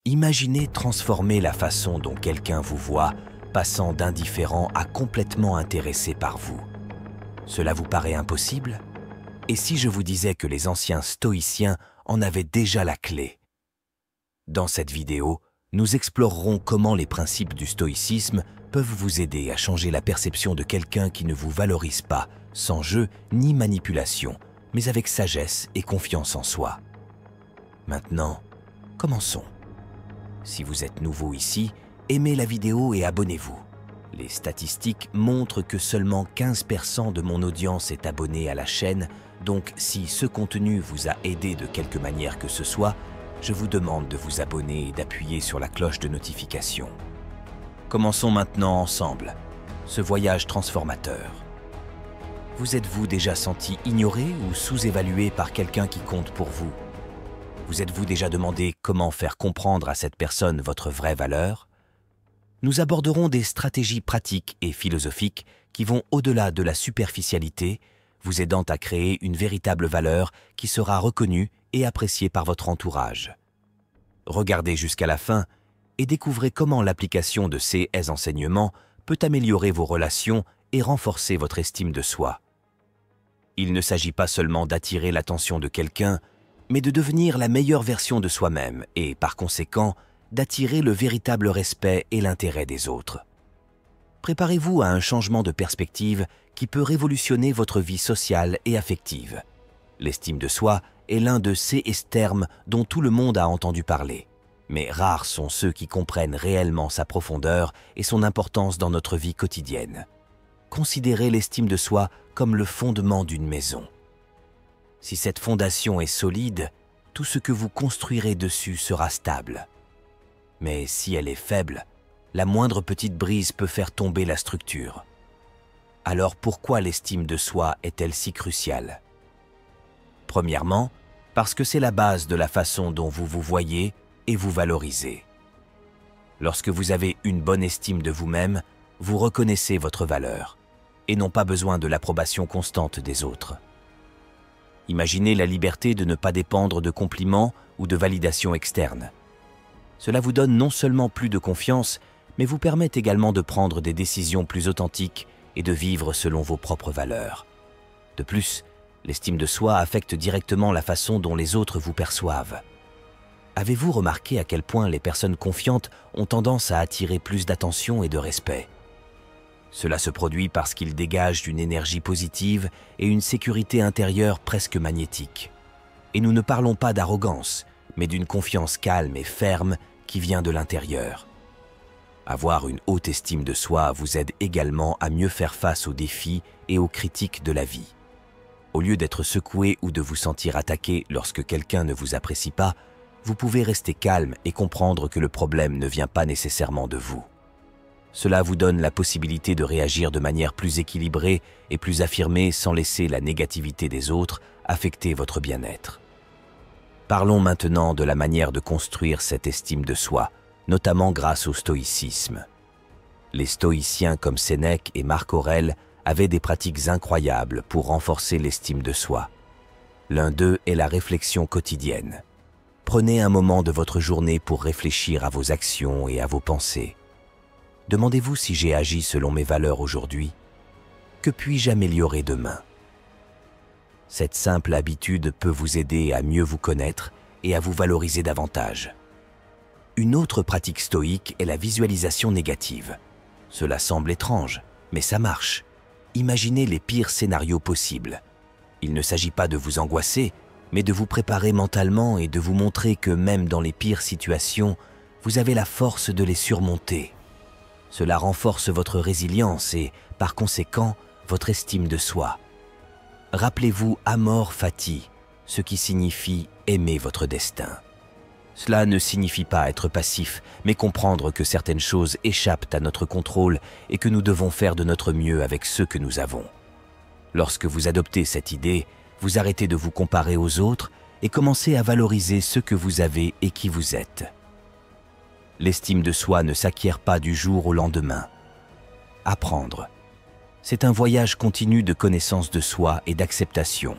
Imaginez transformer la façon dont quelqu'un vous voit, passant d'indifférent à complètement intéressé par vous. Cela vous paraît impossible? Et si je vous disais que les anciens stoïciens en avaient déjà la clé? Dans cette vidéo, nous explorerons comment les principes du stoïcisme peuvent vous aider à changer la perception de quelqu'un qui ne vous valorise pas, sans jeu ni manipulation, mais avec sagesse et confiance en soi. Maintenant, commençons. Si vous êtes nouveau ici, aimez la vidéo et abonnez-vous. Les statistiques montrent que seulement 15% de mon audience est abonnée à la chaîne, donc si ce contenu vous a aidé de quelque manière que ce soit, je vous demande de vous abonner et d'appuyer sur la cloche de notification. Commençons maintenant ensemble ce voyage transformateur. Vous êtes-vous déjà senti ignoré ou sous-évalué par quelqu'un qui compte pour vous? Vous êtes-vous déjà demandé comment faire comprendre à cette personne votre vraie valeur? Nous aborderons des stratégies pratiques et philosophiques qui vont au-delà de la superficialité, vous aidant à créer une véritable valeur qui sera reconnue et appréciée par votre entourage. Regardez jusqu'à la fin et découvrez comment l'application de ces enseignements peut améliorer vos relations et renforcer votre estime de soi. Il ne s'agit pas seulement d'attirer l'attention de quelqu'un, mais de devenir la meilleure version de soi-même et, par conséquent, d'attirer le véritable respect et l'intérêt des autres. Préparez-vous à un changement de perspective qui peut révolutionner votre vie sociale et affective. L'estime de soi est l'un de ces termes dont tout le monde a entendu parler, mais rares sont ceux qui comprennent réellement sa profondeur et son importance dans notre vie quotidienne. Considérez l'estime de soi comme le fondement d'une maison. Si cette fondation est solide, tout ce que vous construirez dessus sera stable. Mais si elle est faible, la moindre petite brise peut faire tomber la structure. Alors pourquoi l'estime de soi est-elle si cruciale? Premièrement, parce que c'est la base de la façon dont vous vous voyez et vous valorisez. Lorsque vous avez une bonne estime de vous-même, vous reconnaissez votre valeur et n'ont pas besoin de l'approbation constante des autres. Imaginez la liberté de ne pas dépendre de compliments ou de validation externe. Cela vous donne non seulement plus de confiance, mais vous permet également de prendre des décisions plus authentiques et de vivre selon vos propres valeurs. De plus, l'estime de soi affecte directement la façon dont les autres vous perçoivent. Avez-vous remarqué à quel point les personnes confiantes ont tendance à attirer plus d'attention et de respect? Cela se produit parce qu'ils dégagent une énergie positive et une sécurité intérieure presque magnétique. Et nous ne parlons pas d'arrogance, mais d'une confiance calme et ferme qui vient de l'intérieur. Avoir une haute estime de soi vous aide également à mieux faire face aux défis et aux critiques de la vie. Au lieu d'être secoué ou de vous sentir attaqué lorsque quelqu'un ne vous apprécie pas, vous pouvez rester calme et comprendre que le problème ne vient pas nécessairement de vous. Cela vous donne la possibilité de réagir de manière plus équilibrée et plus affirmée sans laisser la négativité des autres affecter votre bien-être. Parlons maintenant de la manière de construire cette estime de soi, notamment grâce au stoïcisme. Les stoïciens comme Sénèque et Marc Aurèle avaient des pratiques incroyables pour renforcer l'estime de soi. L'un d'eux est la réflexion quotidienne. Prenez un moment de votre journée pour réfléchir à vos actions et à vos pensées. Demandez-vous si j'ai agi selon mes valeurs aujourd'hui. Que puis-je améliorer demain? Cette simple habitude peut vous aider à mieux vous connaître et à vous valoriser davantage. Une autre pratique stoïque est la visualisation négative. Cela semble étrange, mais ça marche. Imaginez les pires scénarios possibles. Il ne s'agit pas de vous angoisser, mais de vous préparer mentalement et de vous montrer que même dans les pires situations, vous avez la force de les surmonter. Cela renforce votre résilience et, par conséquent, votre estime de soi. Rappelez-vous Amor Fati, ce qui signifie aimer votre destin. Cela ne signifie pas être passif, mais comprendre que certaines choses échappent à notre contrôle et que nous devons faire de notre mieux avec ce que nous avons. Lorsque vous adoptez cette idée, vous arrêtez de vous comparer aux autres et commencez à valoriser ce que vous avez et qui vous êtes. L'estime de soi ne s'acquiert pas du jour au lendemain. Apprendre. C'est un voyage continu de connaissance de soi et d'acceptation.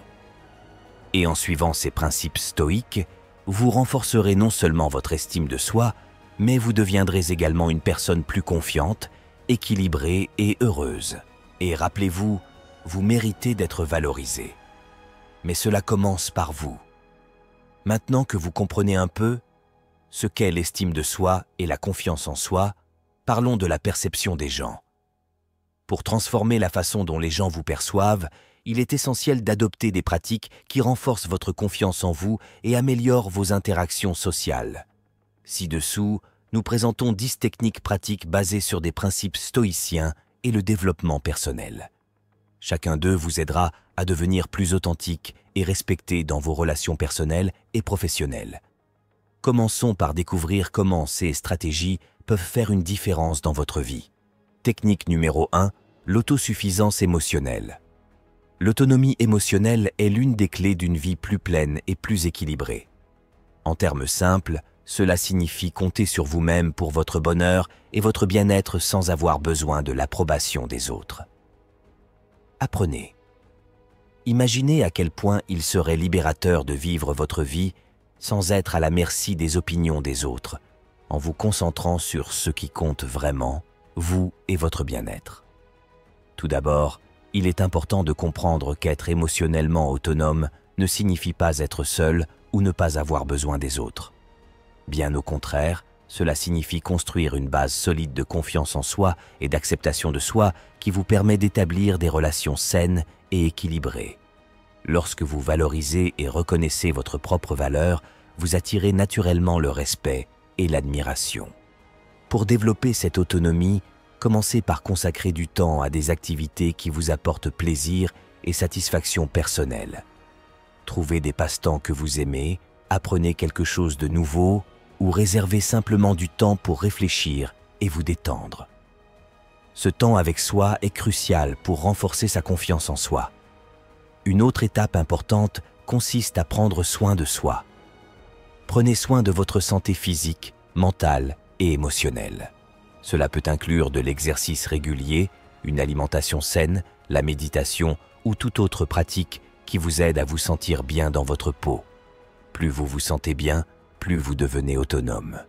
Et en suivant ces principes stoïques, vous renforcerez non seulement votre estime de soi, mais vous deviendrez également une personne plus confiante, équilibrée et heureuse. Et rappelez-vous, vous méritez d'être valorisé. Mais cela commence par vous. Maintenant que vous comprenez un peu ce qu'est l'estime de soi et la confiance en soi, parlons de la perception des gens. Pour transformer la façon dont les gens vous perçoivent, il est essentiel d'adopter des pratiques qui renforcent votre confiance en vous et améliorent vos interactions sociales. Ci-dessous, nous présentons 10 techniques pratiques basées sur des principes stoïciens et le développement personnel. Chacun d'eux vous aidera à devenir plus authentique et respecté dans vos relations personnelles et professionnelles. Commençons par découvrir comment ces stratégies peuvent faire une différence dans votre vie. Technique numéro 1, l'autosuffisance émotionnelle. L'autonomie émotionnelle est l'une des clés d'une vie plus pleine et plus équilibrée. En termes simples, cela signifie compter sur vous-même pour votre bonheur et votre bien-être sans avoir besoin de l'approbation des autres. Apprenez. Imaginez à quel point il serait libérateur de vivre votre vie sans être à la merci des opinions des autres, en vous concentrant sur ce qui compte vraiment, vous et votre bien-être. Tout d'abord, il est important de comprendre qu'être émotionnellement autonome ne signifie pas être seul ou ne pas avoir besoin des autres. Bien au contraire, cela signifie construire une base solide de confiance en soi et d'acceptation de soi qui vous permet d'établir des relations saines et équilibrées. Lorsque vous valorisez et reconnaissez votre propre valeur, vous attirez naturellement le respect et l'admiration. Pour développer cette autonomie, commencez par consacrer du temps à des activités qui vous apportent plaisir et satisfaction personnelle. Trouvez des passe-temps que vous aimez, apprenez quelque chose de nouveau ou réservez simplement du temps pour réfléchir et vous détendre. Ce temps avec soi est crucial pour renforcer sa confiance en soi. Une autre étape importante consiste à prendre soin de soi. Prenez soin de votre santé physique, mentale et émotionnelle. Cela peut inclure de l'exercice régulier, une alimentation saine, la méditation ou toute autre pratique qui vous aide à vous sentir bien dans votre peau. Plus vous vous sentez bien, plus vous devenez autonome.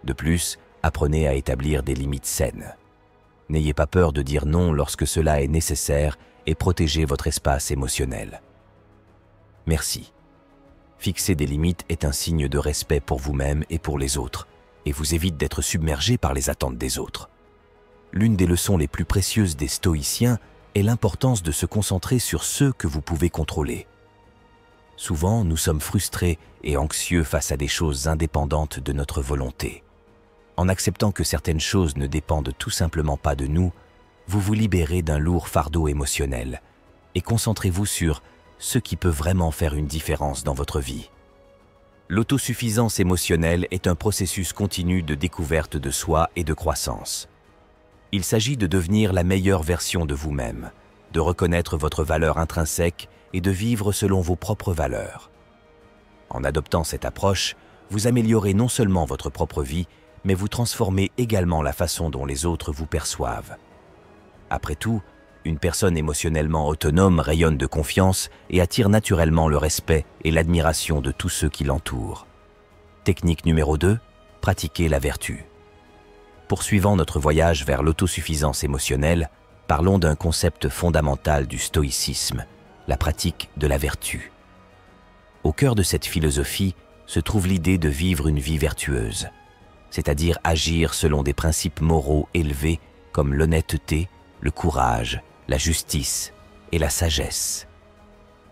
De plus, apprenez à établir des limites saines. N'ayez pas peur de dire non lorsque cela est nécessaire et protégez votre espace émotionnel. Merci. Fixer des limites est un signe de respect pour vous-même et pour les autres, et vous évite d'être submergé par les attentes des autres. L'une des leçons les plus précieuses des stoïciens est l'importance de se concentrer sur ce que vous pouvez contrôler. Souvent, nous sommes frustrés et anxieux face à des choses indépendantes de notre volonté. En acceptant que certaines choses ne dépendent tout simplement pas de nous, vous vous libérez d'un lourd fardeau émotionnel et concentrez-vous sur ce qui peut vraiment faire une différence dans votre vie. L'autosuffisance émotionnelle est un processus continu de découverte de soi et de croissance. Il s'agit de devenir la meilleure version de vous-même, de reconnaître votre valeur intrinsèque et de vivre selon vos propres valeurs. En adoptant cette approche, vous améliorez non seulement votre propre vie, mais vous transformez également la façon dont les autres vous perçoivent. Après tout, une personne émotionnellement autonome rayonne de confiance et attire naturellement le respect et l'admiration de tous ceux qui l'entourent. Technique numéro 2, pratiquer la vertu. Poursuivant notre voyage vers l'autosuffisance émotionnelle, parlons d'un concept fondamental du stoïcisme, la pratique de la vertu. Au cœur de cette philosophie se trouve l'idée de vivre une vie vertueuse, c'est-à-dire agir selon des principes moraux élevés comme l'honnêteté, le courage, la justice et la sagesse.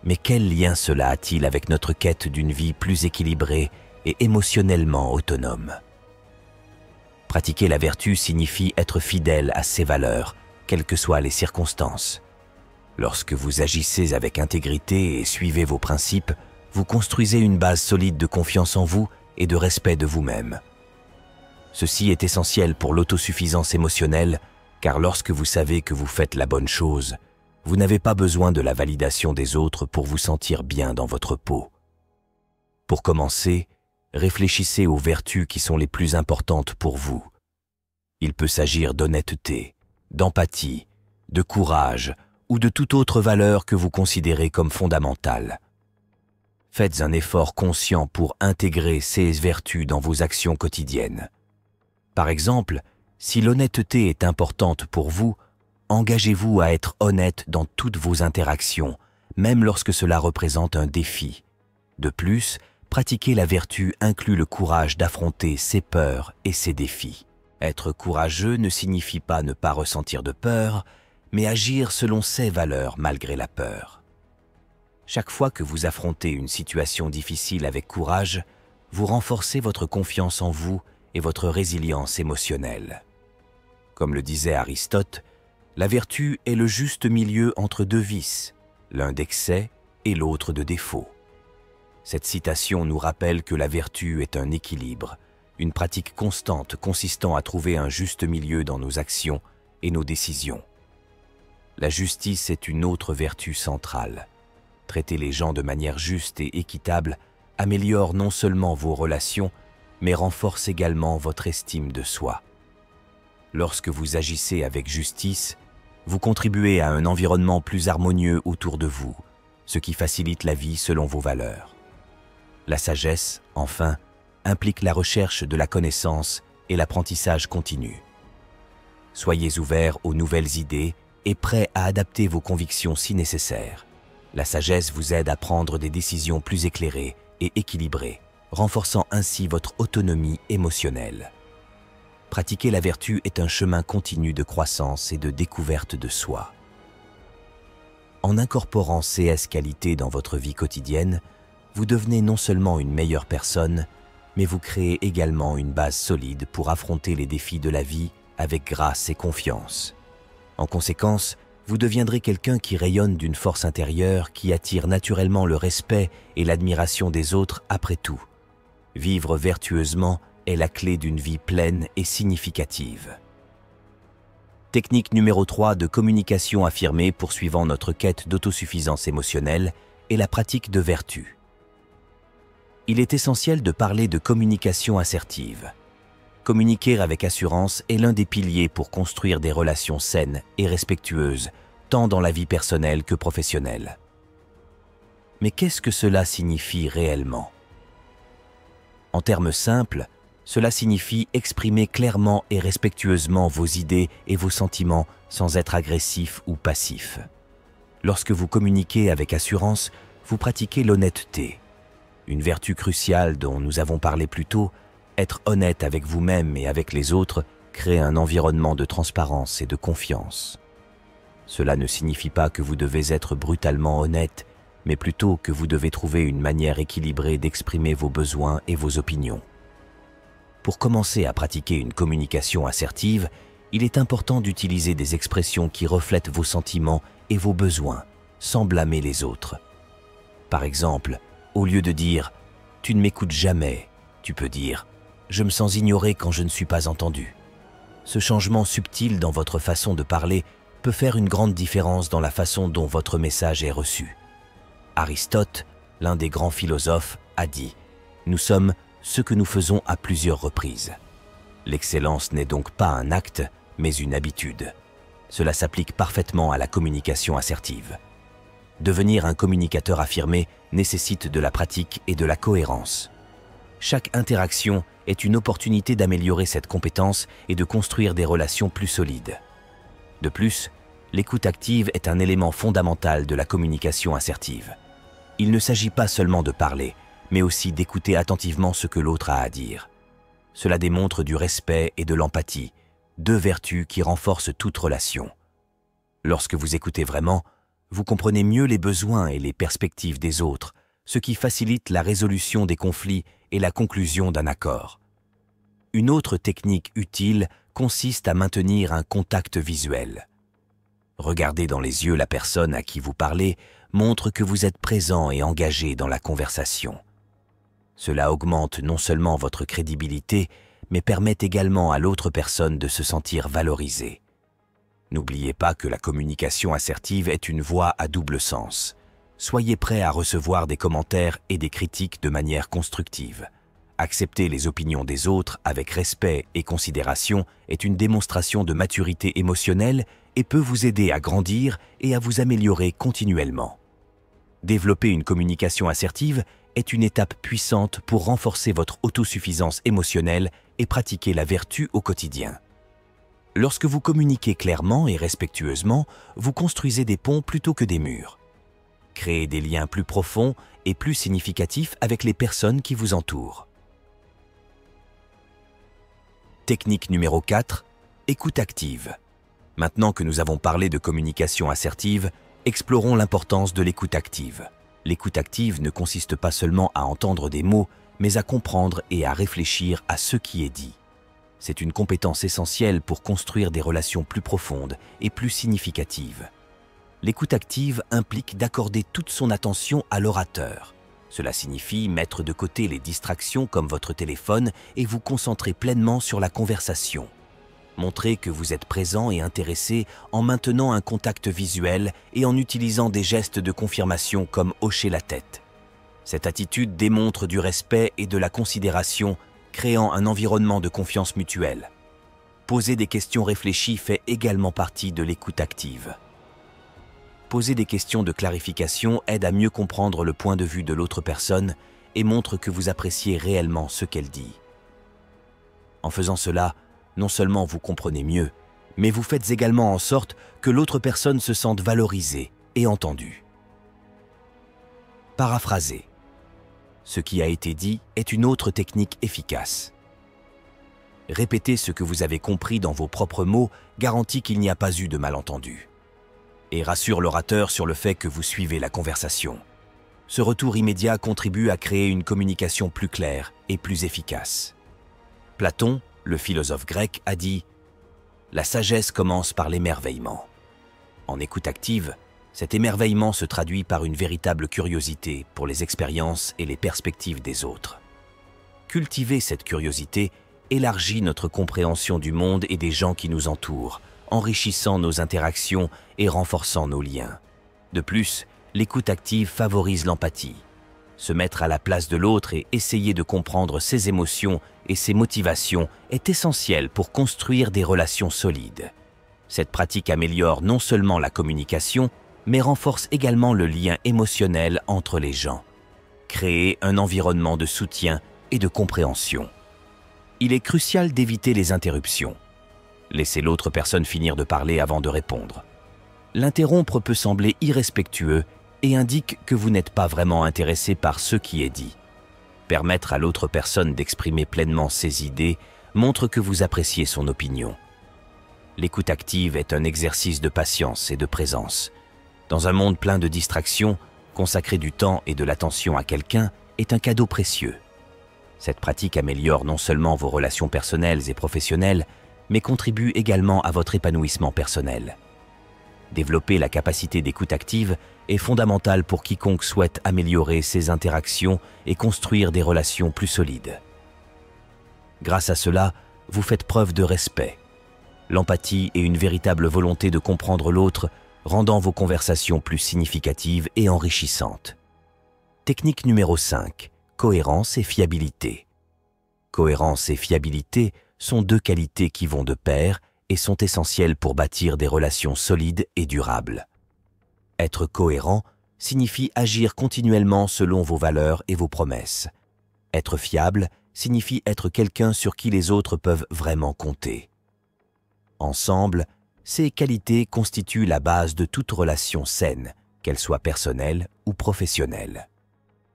Mais quel lien cela a-t-il avec notre quête d'une vie plus équilibrée et émotionnellement autonome? Pratiquer la vertu signifie être fidèle à ses valeurs, quelles que soient les circonstances. Lorsque vous agissez avec intégrité et suivez vos principes, vous construisez une base solide de confiance en vous et de respect de vous-même. Ceci est essentiel pour l'autosuffisance émotionnelle, car lorsque vous savez que vous faites la bonne chose, vous n'avez pas besoin de la validation des autres pour vous sentir bien dans votre peau. Pour commencer, réfléchissez aux vertus qui sont les plus importantes pour vous. Il peut s'agir d'honnêteté, d'empathie, de courage ou de toute autre valeur que vous considérez comme fondamentale. Faites un effort conscient pour intégrer ces vertus dans vos actions quotidiennes. Par exemple, si l'honnêteté est importante pour vous, engagez-vous à être honnête dans toutes vos interactions, même lorsque cela représente un défi. De plus, pratiquer la vertu inclut le courage d'affronter ses peurs et ses défis. Être courageux ne signifie pas ne pas ressentir de peur, mais agir selon ses valeurs malgré la peur. Chaque fois que vous affrontez une situation difficile avec courage, vous renforcez votre confiance en vous et votre résilience émotionnelle. Comme le disait Aristote, la vertu est le juste milieu entre deux vices, l'un d'excès et l'autre de défaut. Cette citation nous rappelle que la vertu est un équilibre, une pratique constante consistant à trouver un juste milieu dans nos actions et nos décisions. La justice est une autre vertu centrale. Traiter les gens de manière juste et équitable améliore non seulement vos relations, mais renforce également votre estime de soi. Lorsque vous agissez avec justice, vous contribuez à un environnement plus harmonieux autour de vous, ce qui facilite la vie selon vos valeurs. La sagesse, enfin, implique la recherche de la connaissance et l'apprentissage continu. Soyez ouverts aux nouvelles idées et prêts à adapter vos convictions si nécessaire. La sagesse vous aide à prendre des décisions plus éclairées et équilibrées, renforçant ainsi votre autonomie émotionnelle. Pratiquer la vertu est un chemin continu de croissance et de découverte de soi. En incorporant ces qualités dans votre vie quotidienne, vous devenez non seulement une meilleure personne, mais vous créez également une base solide pour affronter les défis de la vie avec grâce et confiance. En conséquence, vous deviendrez quelqu'un qui rayonne d'une force intérieure qui attire naturellement le respect et l'admiration des autres après tout. Vivre vertueusement est la clé d'une vie pleine et significative. Technique numéro 3 de communication affirmée poursuivant notre quête d'autosuffisance émotionnelle est la pratique de vertu. Il est essentiel de parler de communication assertive. Communiquer avec assurance est l'un des piliers pour construire des relations saines et respectueuses, tant dans la vie personnelle que professionnelle. Mais qu'est-ce que cela signifie réellement? En termes simples, cela signifie exprimer clairement et respectueusement vos idées et vos sentiments sans être agressif ou passif. Lorsque vous communiquez avec assurance, vous pratiquez l'honnêteté. Une vertu cruciale dont nous avons parlé plus tôt, être honnête avec vous-même et avec les autres crée un environnement de transparence et de confiance. Cela ne signifie pas que vous devez être brutalement honnête, mais plutôt que vous devez trouver une manière équilibrée d'exprimer vos besoins et vos opinions. Pour commencer à pratiquer une communication assertive, il est important d'utiliser des expressions qui reflètent vos sentiments et vos besoins, sans blâmer les autres. Par exemple, au lieu de dire « tu ne m'écoutes jamais », tu peux dire « je me sens ignoré quand je ne suis pas entendu ». Ce changement subtil dans votre façon de parler peut faire une grande différence dans la façon dont votre message est reçu. Aristote, l'un des grands philosophes, a dit « Nous sommes ce que nous faisons à plusieurs reprises ». L'excellence n'est donc pas un acte, mais une habitude. Cela s'applique parfaitement à la communication assertive. Devenir un communicateur affirmé nécessite de la pratique et de la cohérence. Chaque interaction est une opportunité d'améliorer cette compétence et de construire des relations plus solides. De plus, l'écoute active est un élément fondamental de la communication assertive. Il ne s'agit pas seulement de parler, mais aussi d'écouter attentivement ce que l'autre a à dire. Cela démontre du respect et de l'empathie, deux vertus qui renforcent toute relation. Lorsque vous écoutez vraiment, vous comprenez mieux les besoins et les perspectives des autres, ce qui facilite la résolution des conflits et la conclusion d'un accord. Une autre technique utile consiste à maintenir un contact visuel. Regarder dans les yeux la personne à qui vous parlez montre que vous êtes présent et engagé dans la conversation. Cela augmente non seulement votre crédibilité, mais permet également à l'autre personne de se sentir valorisée. N'oubliez pas que la communication assertive est une voie à double sens. Soyez prêt à recevoir des commentaires et des critiques de manière constructive. Accepter les opinions des autres avec respect et considération est une démonstration de maturité émotionnelle et peut vous aider à grandir et à vous améliorer continuellement. Développer une communication assertive est une étape puissante pour renforcer votre autosuffisance émotionnelle et pratiquer la vertu au quotidien. Lorsque vous communiquez clairement et respectueusement, vous construisez des ponts plutôt que des murs. Créez des liens plus profonds et plus significatifs avec les personnes qui vous entourent. Technique numéro 4, écoute active. Maintenant que nous avons parlé de communication assertive, explorons l'importance de l'écoute active. L'écoute active ne consiste pas seulement à entendre des mots, mais à comprendre et à réfléchir à ce qui est dit. C'est une compétence essentielle pour construire des relations plus profondes et plus significatives. L'écoute active implique d'accorder toute son attention à l'orateur. Cela signifie mettre de côté les distractions comme votre téléphone et vous concentrer pleinement sur la conversation. Montrez que vous êtes présent et intéressé en maintenant un contact visuel et en utilisant des gestes de confirmation comme hocher la tête. Cette attitude démontre du respect et de la considération, créant un environnement de confiance mutuelle. Poser des questions réfléchies fait également partie de l'écoute active. Poser des questions de clarification aide à mieux comprendre le point de vue de l'autre personne et montre que vous appréciez réellement ce qu'elle dit. En faisant cela, non seulement vous comprenez mieux, mais vous faites également en sorte que l'autre personne se sente valorisée et entendue. Paraphraser. Ce qui a été dit est une autre technique efficace. Répéter ce que vous avez compris dans vos propres mots garantit qu'il n'y a pas eu de malentendu et rassure l'orateur sur le fait que vous suivez la conversation. Ce retour immédiat contribue à créer une communication plus claire et plus efficace. Platon, le philosophe grec, a dit « La sagesse commence par l'émerveillement ». En écoute active, cet émerveillement se traduit par une véritable curiosité pour les expériences et les perspectives des autres. Cultiver cette curiosité élargit notre compréhension du monde et des gens qui nous entourent, enrichissant nos interactions et renforçant nos liens. De plus, l'écoute active favorise l'empathie. Se mettre à la place de l'autre et essayer de comprendre ses émotions et ses motivations est essentiel pour construire des relations solides. Cette pratique améliore non seulement la communication, mais renforce également le lien émotionnel entre les gens. Créer un environnement de soutien et de compréhension. Il est crucial d'éviter les interruptions. Laissez l'autre personne finir de parler avant de répondre. L'interrompre peut sembler irrespectueux et indique que vous n'êtes pas vraiment intéressé par ce qui est dit. Permettre à l'autre personne d'exprimer pleinement ses idées montre que vous appréciez son opinion. L'écoute active est un exercice de patience et de présence. Dans un monde plein de distractions, consacrer du temps et de l'attention à quelqu'un est un cadeau précieux. Cette pratique améliore non seulement vos relations personnelles et professionnelles, mais contribue également à votre épanouissement personnel. Développer la capacité d'écoute active est fondamental pour quiconque souhaite améliorer ses interactions et construire des relations plus solides. Grâce à cela, vous faites preuve de respect, l'empathie et une véritable volonté de comprendre l'autre, rendant vos conversations plus significatives et enrichissantes. Technique numéro 5. Cohérence et fiabilité. Cohérence et fiabilité sont deux qualités qui vont de pair et sont essentielles pour bâtir des relations solides et durables. Être cohérent signifie agir continuellement selon vos valeurs et vos promesses. Être fiable signifie être quelqu'un sur qui les autres peuvent vraiment compter. Ensemble, ces qualités constituent la base de toute relation saine, qu'elle soit personnelle ou professionnelle.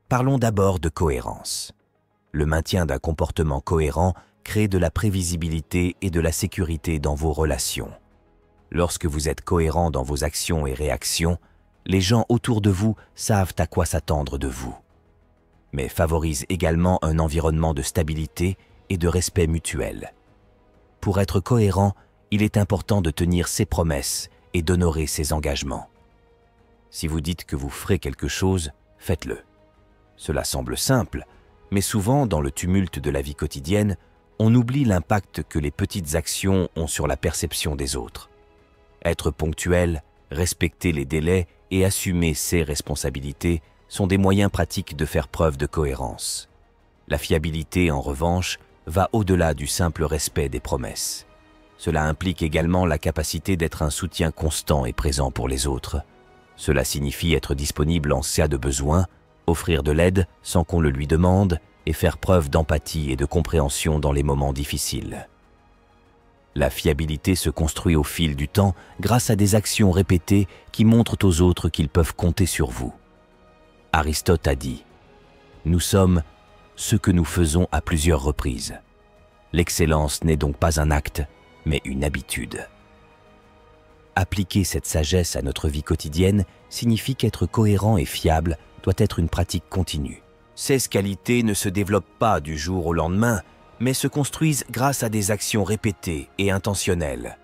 Parlons d'abord de cohérence. Le maintien d'un comportement cohérent crée de la prévisibilité et de la sécurité dans vos relations. Lorsque vous êtes cohérent dans vos actions et réactions, les gens autour de vous savent à quoi s'attendre de vous. Mais favorise également un environnement de stabilité et de respect mutuel. Pour être cohérent, il est important de tenir ses promesses et d'honorer ses engagements. Si vous dites que vous ferez quelque chose, faites-le. Cela semble simple, mais souvent dans le tumulte de la vie quotidienne, on oublie l'impact que les petites actions ont sur la perception des autres. Être ponctuel, respecter les délais et assumer ses responsabilités sont des moyens pratiques de faire preuve de cohérence. La fiabilité, en revanche, va au-delà du simple respect des promesses. Cela implique également la capacité d'être un soutien constant et présent pour les autres. Cela signifie être disponible en cas de besoin, offrir de l'aide sans qu'on le lui demande et faire preuve d'empathie et de compréhension dans les moments difficiles. La fiabilité se construit au fil du temps grâce à des actions répétées qui montrent aux autres qu'ils peuvent compter sur vous. Aristote a dit « Nous sommes ce que nous faisons à plusieurs reprises. L'excellence n'est donc pas un acte, mais une habitude. » Appliquer cette sagesse à notre vie quotidienne signifie qu'être cohérent et fiable doit être une pratique continue. Ces qualités ne se développent pas du jour au lendemain, mais se construisent grâce à des actions répétées et intentionnelles.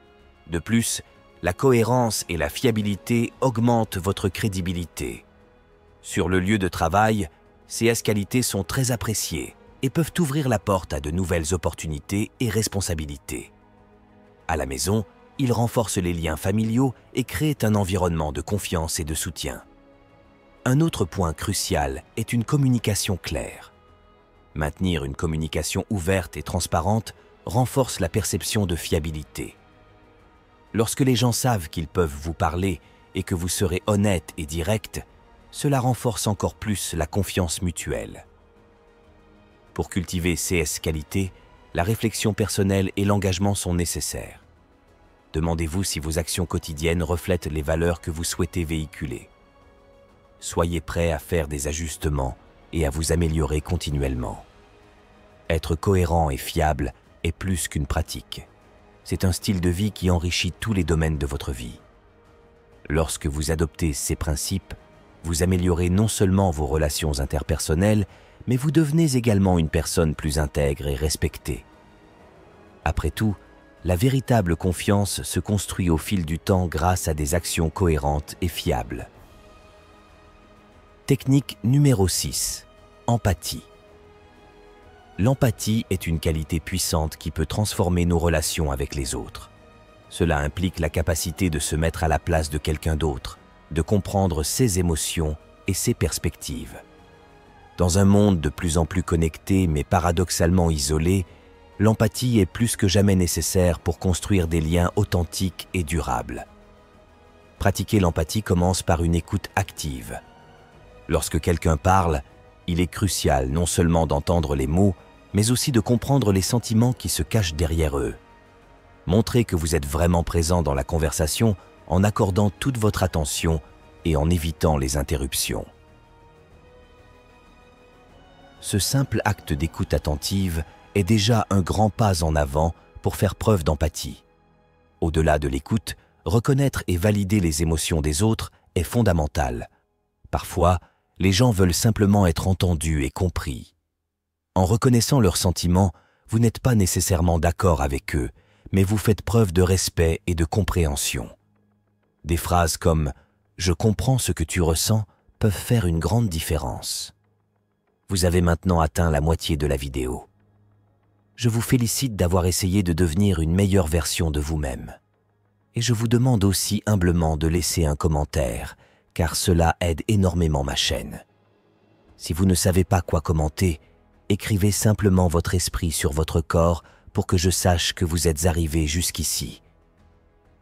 De plus, la cohérence et la fiabilité augmentent votre crédibilité. Sur le lieu de travail, ces qualités sont très appréciées et peuvent ouvrir la porte à de nouvelles opportunités et responsabilités. À la maison, ils renforcent les liens familiaux et créent un environnement de confiance et de soutien. Un autre point crucial est une communication claire. Maintenir une communication ouverte et transparente renforce la perception de fiabilité. Lorsque les gens savent qu'ils peuvent vous parler et que vous serez honnête et direct, cela renforce encore plus la confiance mutuelle. Pour cultiver ces qualités, la réflexion personnelle et l'engagement sont nécessaires. Demandez-vous si vos actions quotidiennes reflètent les valeurs que vous souhaitez véhiculer. Soyez prêt à faire des ajustements et à vous améliorer continuellement. Être cohérent et fiable est plus qu'une pratique. C'est un style de vie qui enrichit tous les domaines de votre vie. Lorsque vous adoptez ces principes, vous améliorez non seulement vos relations interpersonnelles, mais vous devenez également une personne plus intègre et respectée. Après tout, la véritable confiance se construit au fil du temps grâce à des actions cohérentes et fiables. Technique numéro 6. Empathie. L'empathie est une qualité puissante qui peut transformer nos relations avec les autres. Cela implique la capacité de se mettre à la place de quelqu'un d'autre, de comprendre ses émotions et ses perspectives. Dans un monde de plus en plus connecté mais paradoxalement isolé, l'empathie est plus que jamais nécessaire pour construire des liens authentiques et durables. Pratiquer l'empathie commence par une écoute active. Lorsque quelqu'un parle, il est crucial non seulement d'entendre les mots, mais aussi de comprendre les sentiments qui se cachent derrière eux. Montrez que vous êtes vraiment présent dans la conversation en accordant toute votre attention et en évitant les interruptions. Ce simple acte d'écoute attentive est déjà un grand pas en avant pour faire preuve d'empathie. Au-delà de l'écoute, reconnaître et valider les émotions des autres est fondamental. Parfois, les gens veulent simplement être entendus et compris. En reconnaissant leurs sentiments, vous n'êtes pas nécessairement d'accord avec eux, mais vous faites preuve de respect et de compréhension. Des phrases comme « Je comprends ce que tu ressens » peuvent faire une grande différence. Vous avez maintenant atteint la moitié de la vidéo. Je vous félicite d'avoir essayé de devenir une meilleure version de vous-même. Et je vous demande aussi humblement de laisser un commentaire, car cela aide énormément ma chaîne. Si vous ne savez pas quoi commenter, écrivez simplement votre esprit sur votre corps pour que je sache que vous êtes arrivé jusqu'ici.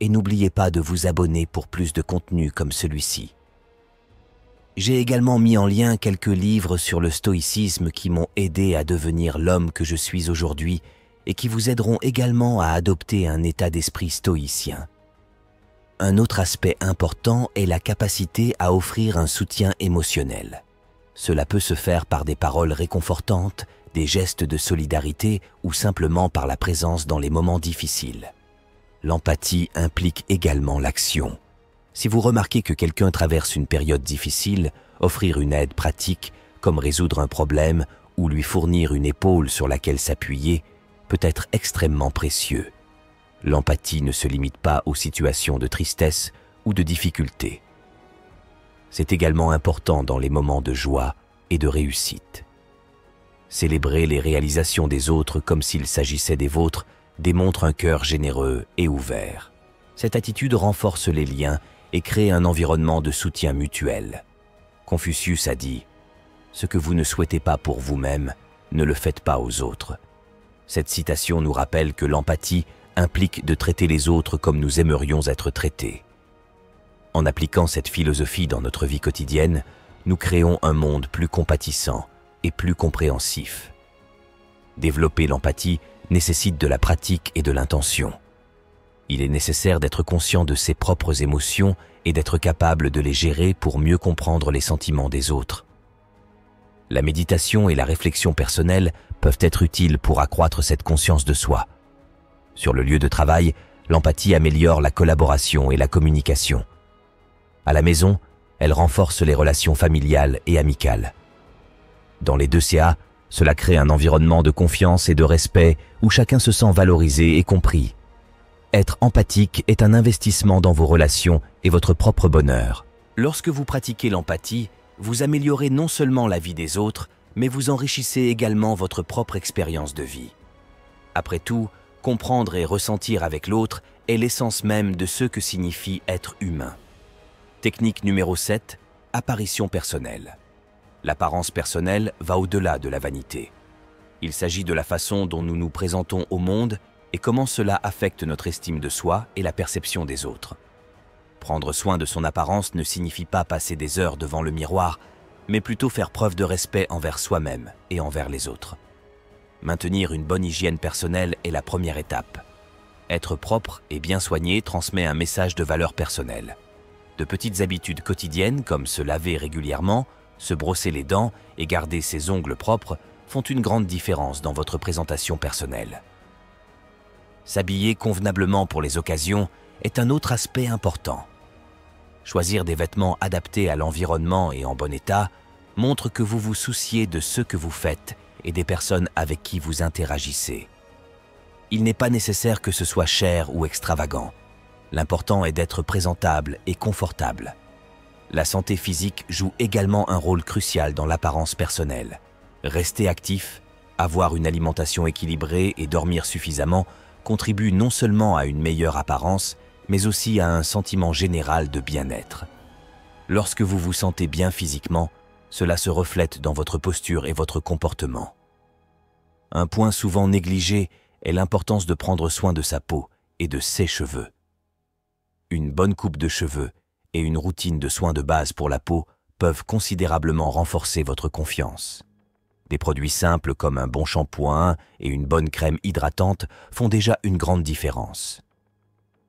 Et n'oubliez pas de vous abonner pour plus de contenu comme celui-ci. J'ai également mis en lien quelques livres sur le stoïcisme qui m'ont aidé à devenir l'homme que je suis aujourd'hui et qui vous aideront également à adopter un état d'esprit stoïcien. Un autre aspect important est la capacité à offrir un soutien émotionnel. Cela peut se faire par des paroles réconfortantes, des gestes de solidarité ou simplement par la présence dans les moments difficiles. L'empathie implique également l'action. Si vous remarquez que quelqu'un traverse une période difficile, offrir une aide pratique, comme résoudre un problème ou lui fournir une épaule sur laquelle s'appuyer, peut être extrêmement précieux. L'empathie ne se limite pas aux situations de tristesse ou de difficulté. C'est également important dans les moments de joie et de réussite. Célébrer les réalisations des autres comme s'il s'agissait des vôtres démontre un cœur généreux et ouvert. Cette attitude renforce les liens et crée un environnement de soutien mutuel. Confucius a dit « Ce que vous ne souhaitez pas pour vous-même, ne le faites pas aux autres ». Cette citation nous rappelle que l'empathie implique de traiter les autres comme nous aimerions être traités. En appliquant cette philosophie dans notre vie quotidienne, nous créons un monde plus compatissant et plus compréhensif. Développer l'empathie nécessite de la pratique et de l'intention. Il est nécessaire d'être conscient de ses propres émotions et d'être capable de les gérer pour mieux comprendre les sentiments des autres. La méditation et la réflexion personnelle peuvent être utiles pour accroître cette conscience de soi. Sur le lieu de travail, l'empathie améliore la collaboration et la communication. À la maison, elle renforce les relations familiales et amicales. Dans les 2CA, cela crée un environnement de confiance et de respect où chacun se sent valorisé et compris. Être empathique est un investissement dans vos relations et votre propre bonheur. Lorsque vous pratiquez l'empathie, vous améliorez non seulement la vie des autres, mais vous enrichissez également votre propre expérience de vie. Après tout, comprendre et ressentir avec l'autre est l'essence même de ce que signifie être humain. Technique numéro 7, apparition personnelle. L'apparence personnelle va au-delà de la vanité. Il s'agit de la façon dont nous nous présentons au monde et comment cela affecte notre estime de soi et la perception des autres. Prendre soin de son apparence ne signifie pas passer des heures devant le miroir, mais plutôt faire preuve de respect envers soi-même et envers les autres. Maintenir une bonne hygiène personnelle est la première étape. Être propre et bien soigné transmet un message de valeur personnelle. De petites habitudes quotidiennes comme se laver régulièrement, se brosser les dents et garder ses ongles propres font une grande différence dans votre présentation personnelle. S'habiller convenablement pour les occasions est un autre aspect important. Choisir des vêtements adaptés à l'environnement et en bon état montre que vous vous souciez de ce que vous faites et des personnes avec qui vous interagissez. Il n'est pas nécessaire que ce soit cher ou extravagant. L'important est d'être présentable et confortable. La santé physique joue également un rôle crucial dans l'apparence personnelle. Rester actif, avoir une alimentation équilibrée et dormir suffisamment contribue non seulement à une meilleure apparence, mais aussi à un sentiment général de bien-être. Lorsque vous vous sentez bien physiquement, cela se reflète dans votre posture et votre comportement. Un point souvent négligé est l'importance de prendre soin de sa peau et de ses cheveux. Une bonne coupe de cheveux et une routine de soins de base pour la peau peuvent considérablement renforcer votre confiance. Des produits simples comme un bon shampoing et une bonne crème hydratante font déjà une grande différence.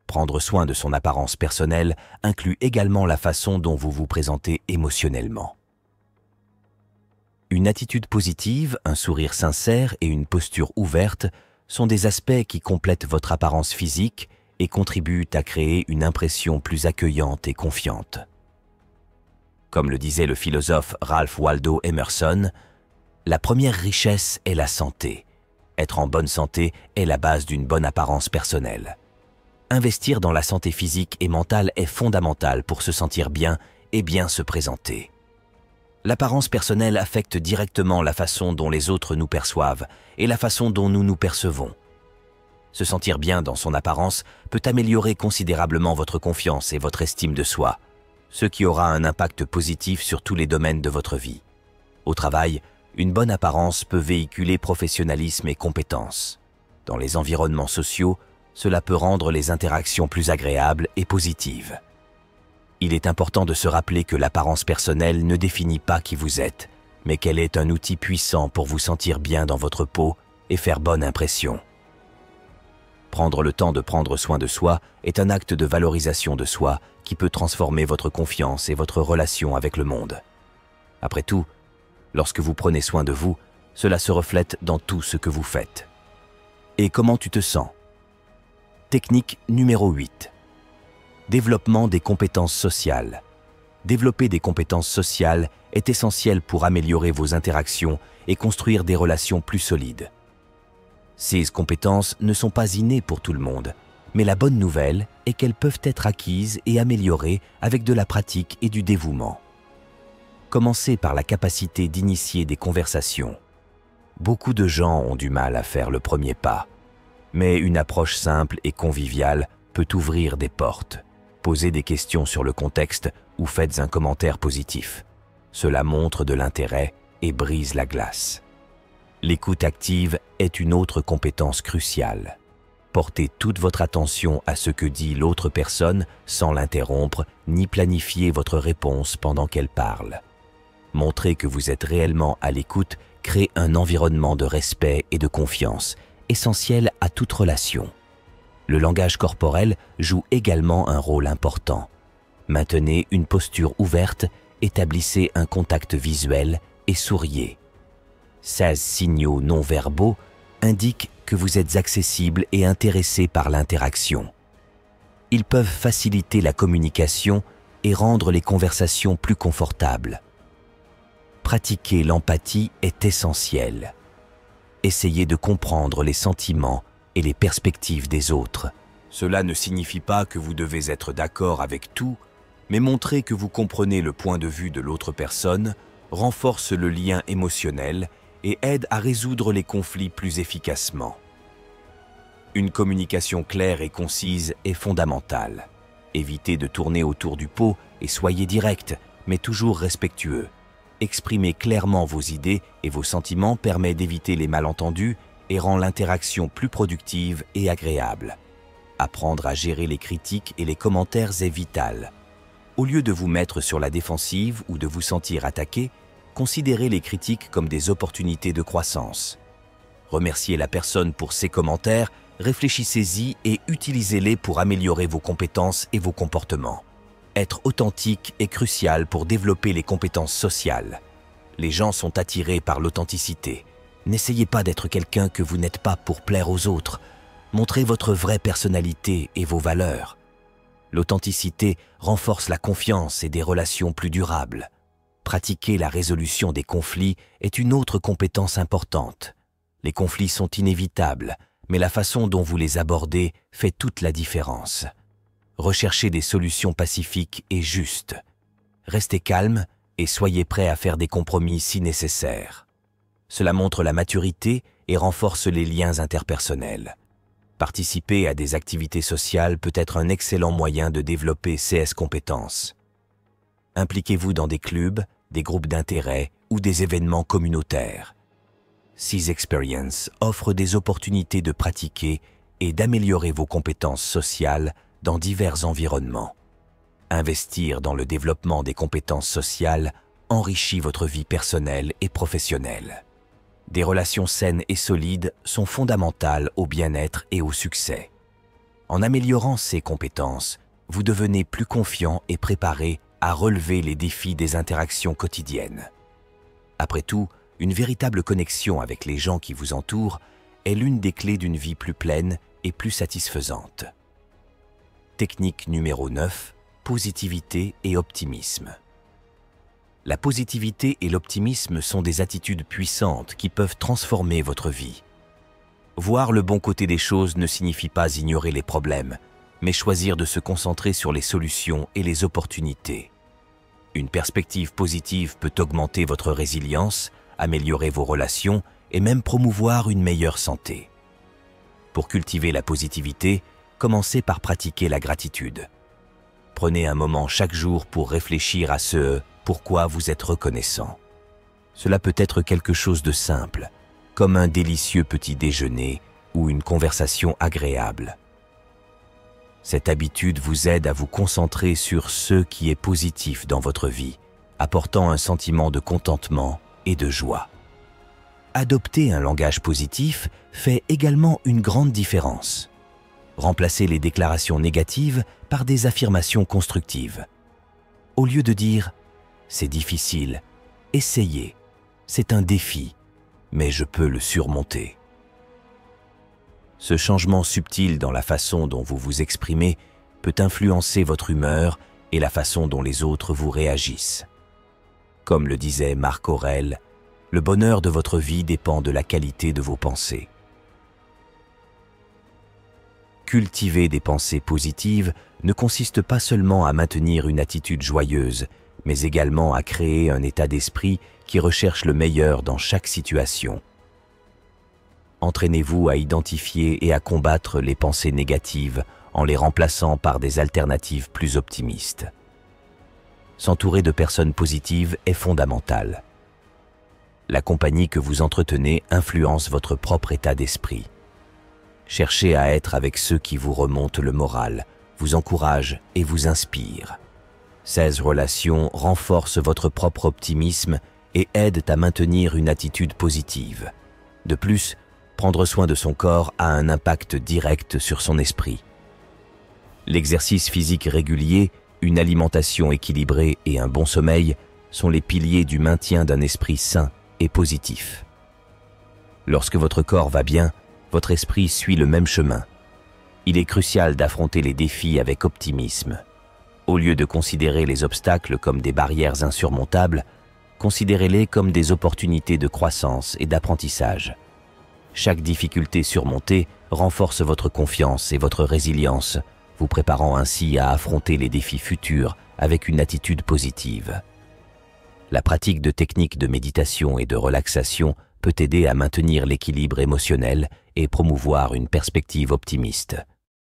Prendre soin de son apparence personnelle inclut également la façon dont vous vous présentez émotionnellement. Une attitude positive, un sourire sincère et une posture ouverte sont des aspects qui complètent votre apparence physique et contribuent à créer une impression plus accueillante et confiante. Comme le disait le philosophe Ralph Waldo Emerson, la première richesse est la santé. Être en bonne santé est la base d'une bonne apparence personnelle. Investir dans la santé physique et mentale est fondamental pour se sentir bien et bien se présenter. L'apparence personnelle affecte directement la façon dont les autres nous perçoivent et la façon dont nous nous percevons. Se sentir bien dans son apparence peut améliorer considérablement votre confiance et votre estime de soi, ce qui aura un impact positif sur tous les domaines de votre vie. Au travail, une bonne apparence peut véhiculer professionnalisme et compétence. Dans les environnements sociaux, cela peut rendre les interactions plus agréables et positives. Il est important de se rappeler que l'apparence personnelle ne définit pas qui vous êtes, mais qu'elle est un outil puissant pour vous sentir bien dans votre peau et faire bonne impression. Prendre le temps de prendre soin de soi est un acte de valorisation de soi qui peut transformer votre confiance et votre relation avec le monde. Après tout, lorsque vous prenez soin de vous, cela se reflète dans tout ce que vous faites. Et comment tu te sens? Technique numéro 8. Développement des compétences sociales. Développer des compétences sociales est essentiel pour améliorer vos interactions et construire des relations plus solides. Ces compétences ne sont pas innées pour tout le monde, mais la bonne nouvelle est qu'elles peuvent être acquises et améliorées avec de la pratique et du dévouement. Commencez par la capacité d'initier des conversations. Beaucoup de gens ont du mal à faire le premier pas, mais une approche simple et conviviale peut ouvrir des portes. Posez des questions sur le contexte ou faites un commentaire positif. Cela montre de l'intérêt et brise la glace. L'écoute active est une autre compétence cruciale. Portez toute votre attention à ce que dit l'autre personne sans l'interrompre ni planifier votre réponse pendant qu'elle parle. Montrer que vous êtes réellement à l'écoute crée un environnement de respect et de confiance, essentiel à toute relation. Le langage corporel joue également un rôle important. Maintenez une posture ouverte, établissez un contact visuel et souriez. 16 signaux non-verbaux indiquent que vous êtes accessible et intéressé par l'interaction. Ils peuvent faciliter la communication et rendre les conversations plus confortables. Pratiquer l'empathie est essentiel. Essayez de comprendre les sentiments et les perspectives des autres. Cela ne signifie pas que vous devez être d'accord avec tout, mais montrer que vous comprenez le point de vue de l'autre personne renforce le lien émotionnel et aide à résoudre les conflits plus efficacement. Une communication claire et concise est fondamentale. Évitez de tourner autour du pot et soyez direct, mais toujours respectueux. Exprimer clairement vos idées et vos sentiments permet d'éviter les malentendus et rend l'interaction plus productive et agréable. Apprendre à gérer les critiques et les commentaires est vital. Au lieu de vous mettre sur la défensive ou de vous sentir attaqué, considérez les critiques comme des opportunités de croissance. Remerciez la personne pour ses commentaires, réfléchissez-y et utilisez-les pour améliorer vos compétences et vos comportements. Être authentique est crucial pour développer les compétences sociales. Les gens sont attirés par l'authenticité. N'essayez pas d'être quelqu'un que vous n'êtes pas pour plaire aux autres. Montrez votre vraie personnalité et vos valeurs. L'authenticité renforce la confiance et des relations plus durables. Pratiquer la résolution des conflits est une autre compétence importante. Les conflits sont inévitables, mais la façon dont vous les abordez fait toute la différence. Recherchez des solutions pacifiques et justes. Restez calme et soyez prêt à faire des compromis si nécessaire. Cela montre la maturité et renforce les liens interpersonnels. Participer à des activités sociales peut être un excellent moyen de développer ces compétences. Impliquez-vous dans des clubs, des groupes d'intérêt ou des événements communautaires. Seize Experience offre des opportunités de pratiquer et d'améliorer vos compétences sociales dans divers environnements. Investir dans le développement des compétences sociales enrichit votre vie personnelle et professionnelle. Des relations saines et solides sont fondamentales au bien-être et au succès. En améliorant ces compétences, vous devenez plus confiant et préparé à relever les défis des interactions quotidiennes. Après tout, une véritable connexion avec les gens qui vous entourent est l'une des clés d'une vie plus pleine et plus satisfaisante. Technique numéro 9, positivité et optimisme. La positivité et l'optimisme sont des attitudes puissantes qui peuvent transformer votre vie. Voir le bon côté des choses ne signifie pas ignorer les problèmes, mais choisir de se concentrer sur les solutions et les opportunités. Une perspective positive peut augmenter votre résilience, améliorer vos relations et même promouvoir une meilleure santé. Pour cultiver la positivité, commencez par pratiquer la gratitude. Prenez un moment chaque jour pour réfléchir à ce pourquoi vous êtes reconnaissant. Cela peut être quelque chose de simple, comme un délicieux petit déjeuner ou une conversation agréable. Cette habitude vous aide à vous concentrer sur ce qui est positif dans votre vie, apportant un sentiment de contentement et de joie. Adopter un langage positif fait également une grande différence. Remplacez les déclarations négatives par des affirmations constructives. Au lieu de dire « c'est difficile », essayez, c'est un défi, mais je peux le surmonter. Ce changement subtil dans la façon dont vous vous exprimez peut influencer votre humeur et la façon dont les autres vous réagissent. Comme le disait Marc Aurèle, le bonheur de votre vie dépend de la qualité de vos pensées. Cultiver des pensées positives ne consiste pas seulement à maintenir une attitude joyeuse, mais également à créer un état d'esprit qui recherche le meilleur dans chaque situation. Entraînez-vous à identifier et à combattre les pensées négatives en les remplaçant par des alternatives plus optimistes. S'entourer de personnes positives est fondamental. La compagnie que vous entretenez influence votre propre état d'esprit. Cherchez à être avec ceux qui vous remontent le moral, vous encouragent et vous inspirent. Ces relations renforcent votre propre optimisme et aident à maintenir une attitude positive. De plus, prendre soin de son corps a un impact direct sur son esprit. L'exercice physique régulier, une alimentation équilibrée et un bon sommeil sont les piliers du maintien d'un esprit sain et positif. Lorsque votre corps va bien, votre esprit suit le même chemin. Il est crucial d'affronter les défis avec optimisme. Au lieu de considérer les obstacles comme des barrières insurmontables, considérez-les comme des opportunités de croissance et d'apprentissage. Chaque difficulté surmontée renforce votre confiance et votre résilience, vous préparant ainsi à affronter les défis futurs avec une attitude positive. La pratique de techniques de méditation et de relaxation peut aider à maintenir l'équilibre émotionnel et promouvoir une perspective optimiste.